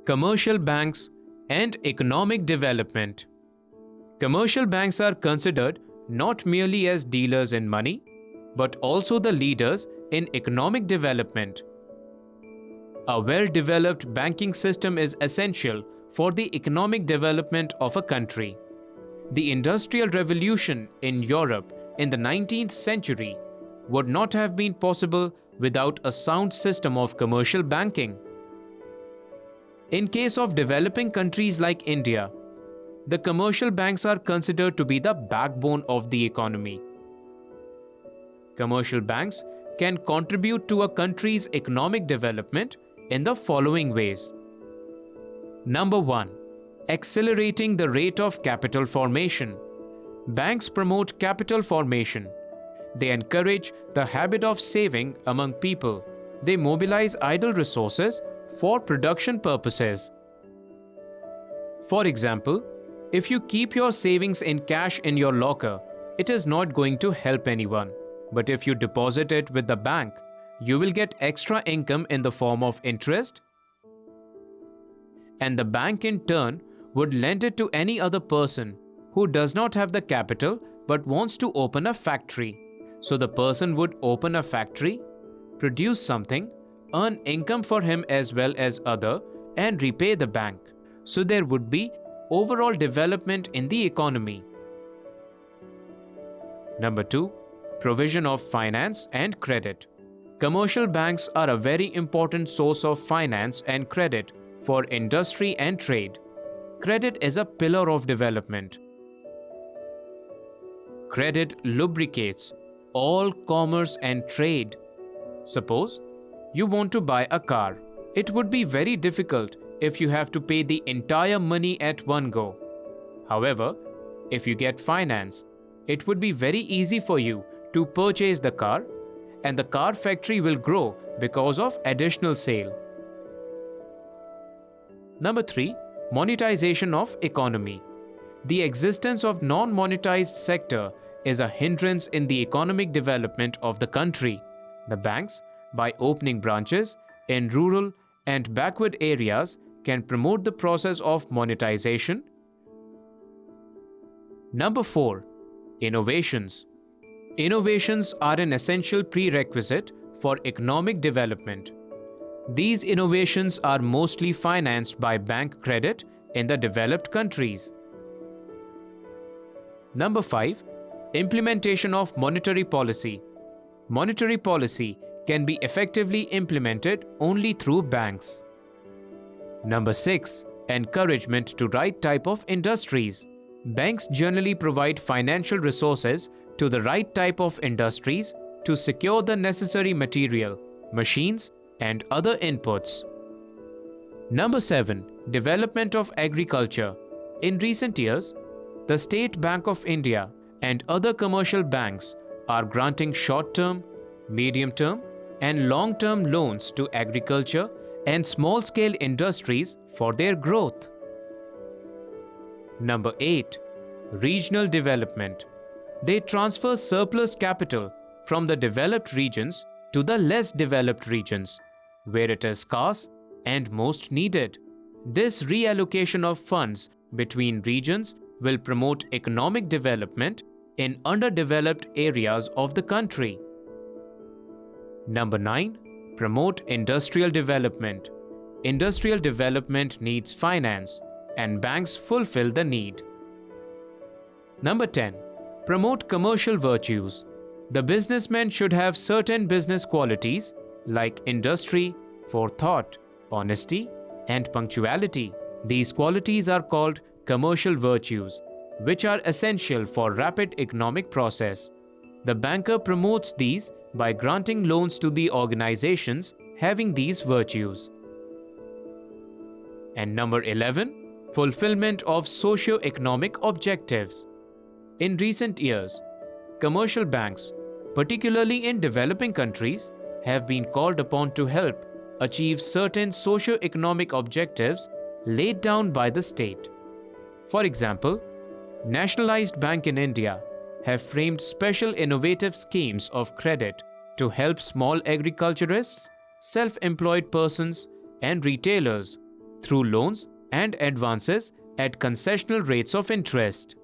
Commercial banks and economic development. Commercial banks are considered not merely as dealers in money, but also the leaders in economic development. A well-developed banking system is essential for the economic development of a country. The Industrial Revolution in Europe in the 19th century would not have been possible without a sound system of commercial banking. In case of developing countries like India, the commercial banks are considered to be the backbone of the economy. Commercial banks can contribute to a country's economic development in the following ways. Number 1. Accelerating the rate of capital formation. Banks promote capital formation. They encourage the habit of saving among people. They mobilize idle resources for production purposes. For example, if you keep your savings in cash in your locker, it is not going to help anyone. But if you deposit it with the bank, you will get extra income in the form of interest, and the bank in turn would lend it to any other person who does not have the capital but wants to open a factory. So the person would open a factory, produce something, earn income for him as well as other, and repay the bank. So there would be overall development in the economy. Number 2. Provision of finance and credit. Commercial banks are a very important source of finance and credit for industry and trade. Credit is a pillar of development. Credit lubricates all commerce and trade. Suppose you want to buy a car. It would be very difficult if you have to pay the entire money at one go. However, if you get finance, it would be very easy for you to purchase the car, and the car factory will grow because of additional sale. Number 3. Monetization of economy. The existence of non-monetized sector is a hindrance in the economic development of the country. The banks, by opening branches in rural and backward areas, can promote the process of monetization. Number 4. Innovations. Innovations are an essential prerequisite for economic development. These innovations are mostly financed by bank credit in the developed countries. Number 5. Implementation of monetary policy. Monetary policy can be effectively implemented only through banks. Number 6. Encouragement to right type of industries. Banks generally provide financial resources to the right type of industries to secure the necessary material, machines, and other inputs. Number 7. Development of agriculture. In recent years, the State Bank of India and other commercial banks are granting short-term, medium-term, and long-term loans to agriculture and small-scale industries for their growth. Number 8. Regional development. They transfer surplus capital from the developed regions to the less developed regions, where it is scarce and most needed. This reallocation of funds between regions will promote economic development in underdeveloped areas of the country. Number 9. Promote industrial development. Industrial development needs finance, and banks fulfill the need. Number 10. Promote commercial virtues. The businessman should have certain business qualities like industry, forethought, honesty, and punctuality. These qualities are called commercial virtues, which are essential for rapid economic process. The banker promotes these by granting loans to the organizations having these virtues. And number 11. Fulfillment of socio-economic objectives. In recent years, commercial banks, particularly in developing countries, have been called upon to help achieve certain socio-economic objectives laid down by the state. For example, Nationalized Bank in India have framed special innovative schemes of credit to help small agriculturists, self-employed persons, and retailers through loans and advances at concessional rates of interest.